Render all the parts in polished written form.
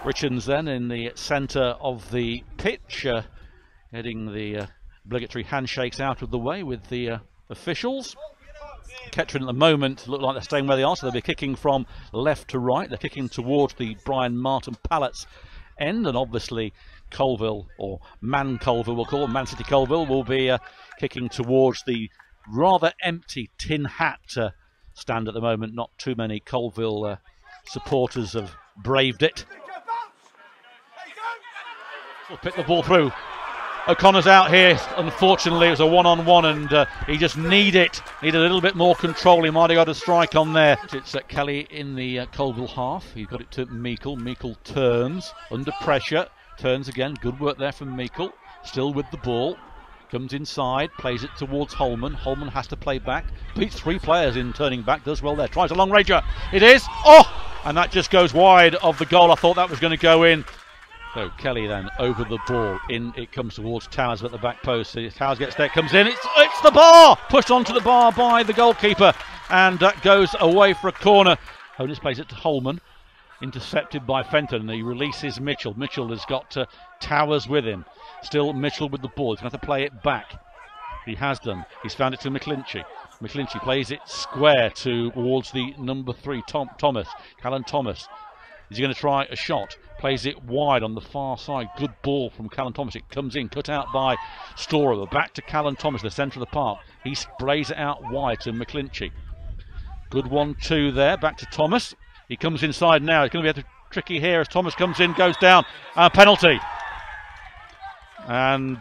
Richards then in the centre of the pitch, getting the obligatory handshakes out of the way with the officials. Kettering at the moment look like they're staying where they are, so they'll be kicking from left to right. They're kicking towards the Brian Martin Pallets end, and obviously Coalville, or Man Coalville we'll call it, Man City Coalville, will be kicking towards the rather empty tin hat stand at the moment. Not too many Coalville supporters have braved it. We'll pick the ball through. O'Connor's out here. Unfortunately, it was a one-on-one, and he just needed a little bit more control. He might have got a strike on there. It's Kelly in the Coalville half. He's got it to Meikle. Meikle turns under pressure. Turns again. Good work there from Meikle. Still with the ball. Comes inside. Plays it towards Holman. Holman has to play back. Beats three players in turning back. Does well there. Tries a long ranger. It is. Oh! And that just goes wide of the goal. I thought that was going to go in. So Kelly then over the ball, in it comes towards Towers at the back post. So Towers gets there, comes in, it's the bar! Pushed onto the bar by the goalkeeper, and that goes away for a corner. Honus plays it to Holman, intercepted by Fenton, and he releases Mitchell. Mitchell has got Towers with him. Still Mitchell with the ball, he's going to have to play it back. He has done, he's found it to McClinchy. McClinchy plays it square towards the number 3, Thomas, Callan Thomas. Is he going to try a shot? Plays it wide on the far side. Good ball from Callan Thomas. It comes in, cut out by Storer. Back to Callan Thomas, the centre of the park. He sprays it out wide to McClinchy. Good 1-2 there. Back to Thomas. He comes inside now. It's going to be tricky here as Thomas comes in, goes down. Penalty. And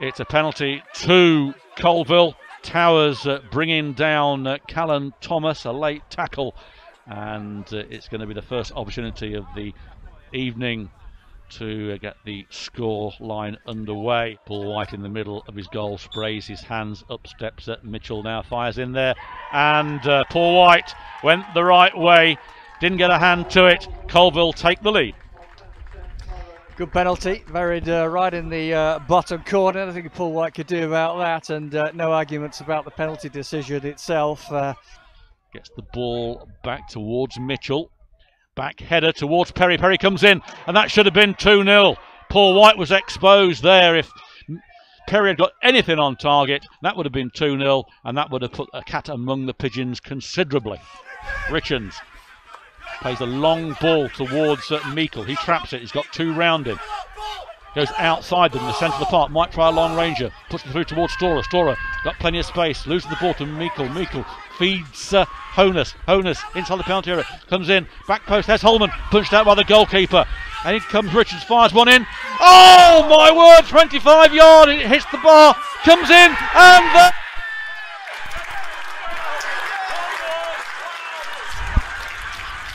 it's a penalty to Coalville. Towers bringing down Callan Thomas. A late tackle. And it's going to be the first opportunity of the evening to get the score line underway. Paul White in the middle of his goal, sprays his hands up, steps at Mitchell now, fires in there, and Paul White went the right way, didn't get a hand to it. Coalville take the lead. Good penalty, varied right in the bottom corner. I think Paul White could do about that, and no arguments about the penalty decision itself. Gets the ball back towards Mitchell. Back header towards Perry. Perry comes in, and that should have been 2-0. Paul White was exposed there. If Perry had got anything on target, that would have been 2-0, and that would have put a cat among the pigeons considerably. Richards plays a long ball towards Meikle. He traps it. He's got two round him. Goes outside them in the centre of the park. Might try a long ranger. Puts it through towards Storer. Storer got plenty of space. Loses the ball to Meikle. Meikle feeds Honus. Honus inside the penalty area. Comes in. Back post. There's Holman. Punched out by the goalkeeper. And in comes Richards. Fires one in. Oh my word! 25 yard. It hits the bar. Comes in. And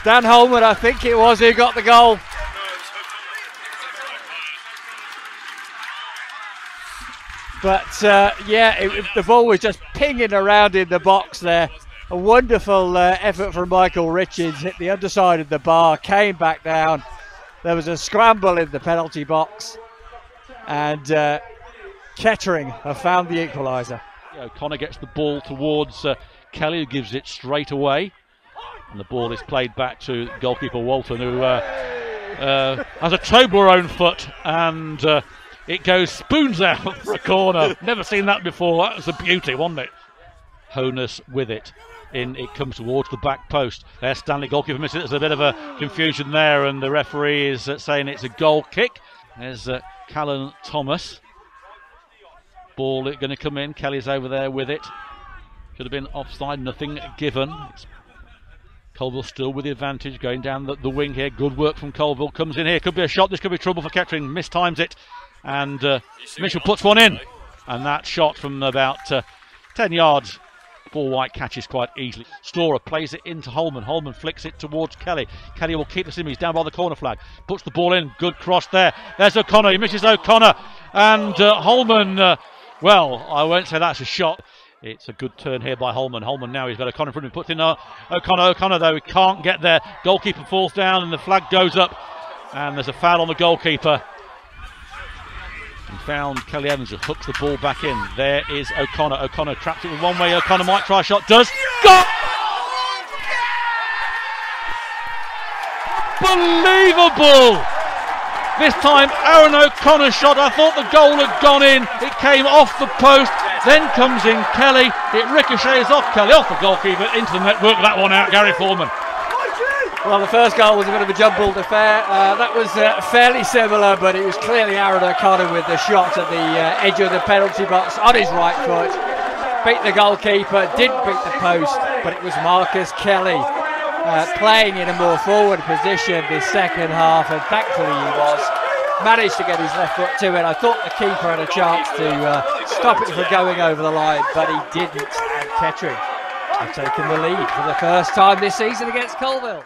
Dan Holman, I think it was, who got the goal. But the ball was just pinging around in the box there. A wonderful effort from Michael Richards. Hit the underside of the bar, came back down. There was a scramble in the penalty box. And Kettering have found the equaliser. O'Connor gets the ball towards Kelly, who gives it straight away. And the ball is played back to goalkeeper Walton, who has a Toblerone foot, and it goes spoons out for a corner. Never seen that before. That was a beauty, wasn't it? Honus with it. In it comes towards the back post. There's Stanley, goalkeeper misses it. There's a bit of a confusion there, and the referee is saying it's a goal kick. There's Callan Thomas. Ball going to come in. Kelly's over there with it. Should have been offside. Nothing given. Coalville still with the advantage, going down the wing here. Good work from Coalville. Comes in here. Could be a shot. This could be trouble for Kettering. Mistimes it. And Mitchell puts one in. And that shot from about 10 yards. Paul White catches quite easily. Storer plays it into Holman. Holman flicks it towards Kelly. Kelly will keep this in. He's down by the corner flag. Puts the ball in. Good cross there. There's O'Connor. He misses O'Connor. And Holman, well, I won't say that's a shot. It's a good turn here by Holman. Holman now, he's got O'Connor in front of him. Puts in O'Connor. O'Connor, though, he can't get there. Goalkeeper falls down and the flag goes up. And there's a foul on the goalkeeper. And found Kelly Evans, who hooks the ball back in. There is O'Connor. O'Connor traps it with one way. O'Connor might try a shot. Does. Goal! Unbelievable! This time Aaron O'Connor's shot, I thought the goal had gone in, it came off the post, then comes in Kelly, it ricochets off Kelly, off the goalkeeper, into the net, work that one out, Gary Foreman. Well, the first goal was a bit of a jumbled affair. That was fairly similar, but it was clearly Aaron O'Connor with the shot at the edge of the penalty box on his right foot. Beat the goalkeeper, didn't beat the post, but it was Marcus Kelly playing in a more forward position this second half, and thankfully he managed to get his left foot to it. I thought the keeper had a chance to stop it from going over the line, but he didn't, and Kettering have taken the lead for the first time this season against Coalville.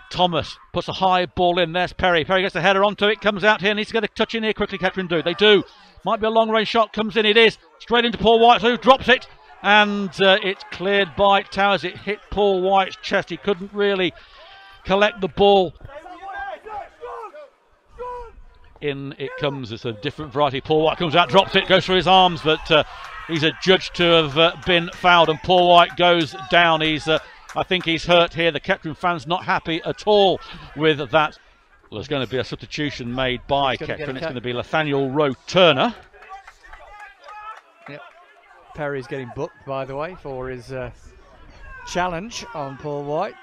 Thomas puts a high ball in, there's Perry. Perry gets the header onto it, comes out here, needs to get a touch in here quickly. Kettering do. They do. Might be a long range shot, comes in, it is. Straight into Paul White, who drops it, and it's cleared by Towers. It hit Paul White's chest, he couldn't really collect the ball. In it comes, it's a different variety. Paul White comes out, drops it, goes through his arms, but he's adjudged to have been fouled, and Paul White goes down. I think he's hurt here. The Kettering fans not happy at all with that. Well, there's going to be a substitution made by Kettering. It's going to be Nathaniel Rowe-Turner. Yep. Perry's getting booked, by the way, for his challenge on Paul White.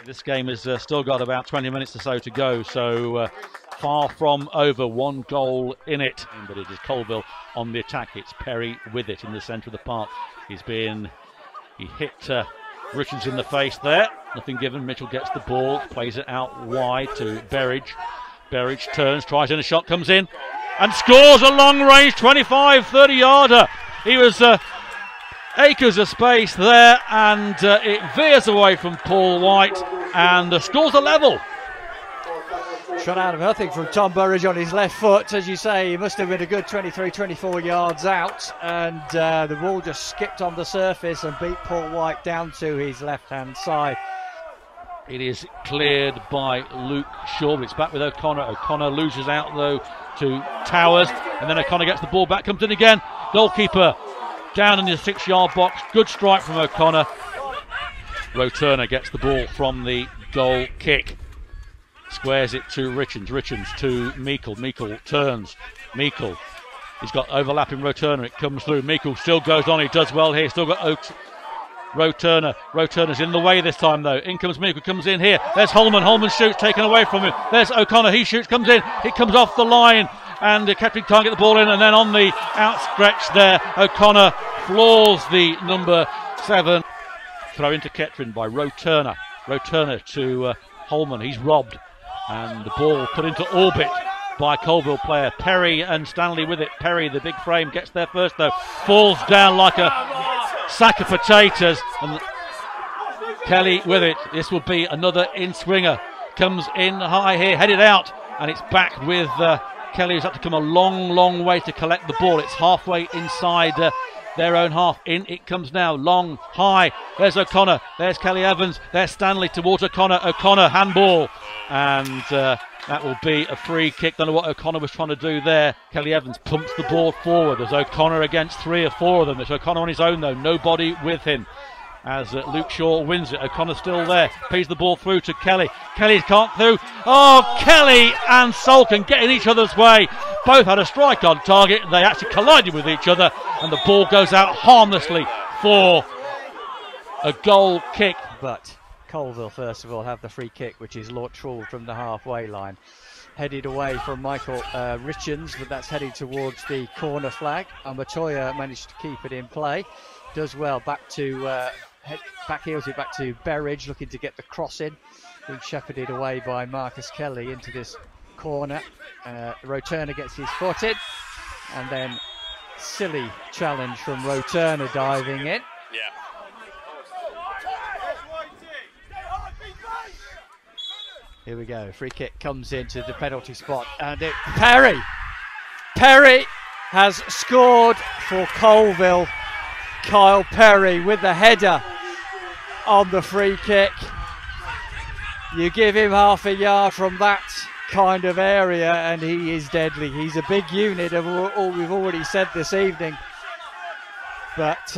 This game has still got about 20 minutes or so to go, so far from over, one goal in it. But it is Coalville on the attack. It's Perry with it in the centre of the park. He hit Richards in the face there. Nothing given. Mitchell gets the ball, plays it out wide to Berridge. Berridge turns, tries in, a shot comes in and scores a long range 25-30 yarder. He was acres of space there, and it veers away from Paul White and scores a level. Shot out of nothing from Tom Burridge on his left foot. As you say, he must have been a good 23-24 yards out, and the ball just skipped on the surface and beat Paul White down to his left-hand side. It is cleared by Luke Shaw, but it's back with O'Connor. O'Connor loses out though to Towers, and then O'Connor gets the ball back, comes in again. Goalkeeper down in the 6-yard box. Good strike from O'Connor. Rowe-Turner gets the ball from the goal kick. Squares it to Richards. Richards to Meikle. Meikle turns. Meikle. He's got overlapping Rowe-Turner. It comes through. Meikle still goes on. He does well here. Still got Rowe-Turner. Rowe-Turner's in the way this time though. In comes Meikle. Comes in here. There's Holman. Holman shoots. Taken away from him. There's O'Connor. He shoots. Comes in. It comes off the line. And Kettering can't get the ball in. And then on the outstretch there, O'Connor floors the number 7. Throw into Kettering by Rowe-Turner. Rowe-Turner to Holman. He's robbed. And the ball put into orbit by Coalville player Perry, and Stanley with it. Perry, the big frame, gets there first though. Falls down like a sack of potatoes. And Kelly with it. This will be another in-swinger. Comes in high here, headed out. And it's back with Kelly, who's had to come a long way to collect the ball. It's halfway inside their own half. In it comes now, long, high. There's O'Connor, there's Kelly Evans, there's Stanley towards O'Connor. O'Connor, handball. And that will be a free kick. Don't know what O'Connor was trying to do there. Kelly Evans pumps the ball forward. There's O'Connor against 3 or 4 of them. There's O'Connor on his own though, nobody with him. As Luke Shaw wins it. O'Connor's still there. Pays the ball through to Kelly. Kelly can't through. Oh, Kelly and Salkin get in each other's way. Both had a strike on target. They actually collided with each other. And the ball goes out harmlessly for a goal kick. But Coalville, first of all, have the free kick, which is lateral from the halfway line. Headed away from Michael Richards, but that's heading towards the corner flag. And Matoya managed to keep it in play. Does well. Back to back heels it back to Berridge, looking to get the cross in. Being shepherded away by Marcus Kelly into this corner. Rowe-Turner gets his foot in, and then silly challenge from Rowe-Turner diving in. Yeah. Here we go. Free kick comes into the penalty spot, and Perry has scored for Coalville. Kyle Perry with the header on the free kick. You give him half a yard from that kind of area and he is deadly. He's a big unit of all we've already said this evening. But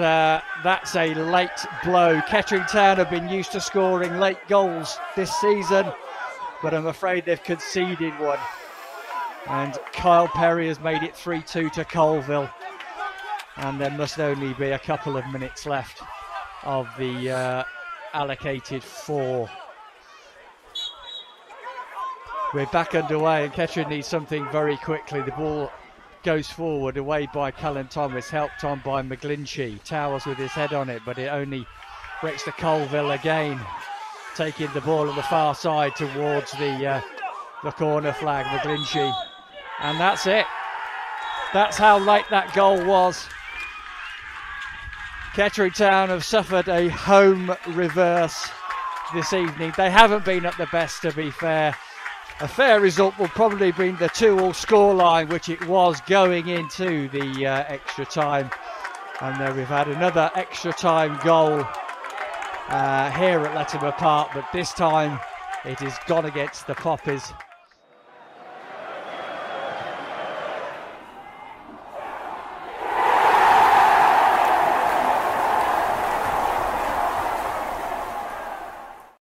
that's a late blow. Kettering Town have been used to scoring late goals this season, but I'm afraid they've conceded one. And Kyle Perry has made it 3-2 to Coalville. And there must only be a couple of minutes left of the allocated 4. We're back underway and Kettering needs something very quickly. The ball goes forward, away by Callum Thomas, helped on by McGlinchey. Towers with his head on it, but it only breaks to Coalville again, taking the ball on the far side towards the corner flag, McGlinchey. And that's it. That's how late that goal was. Kettering Town have suffered a home reverse this evening. They haven't been at the best, to be fair. A fair result will probably be the 2-2 scoreline, which it was going into the extra time. And then we've had another extra time goal here at Latimer Park, but this time it has gone against the Poppies.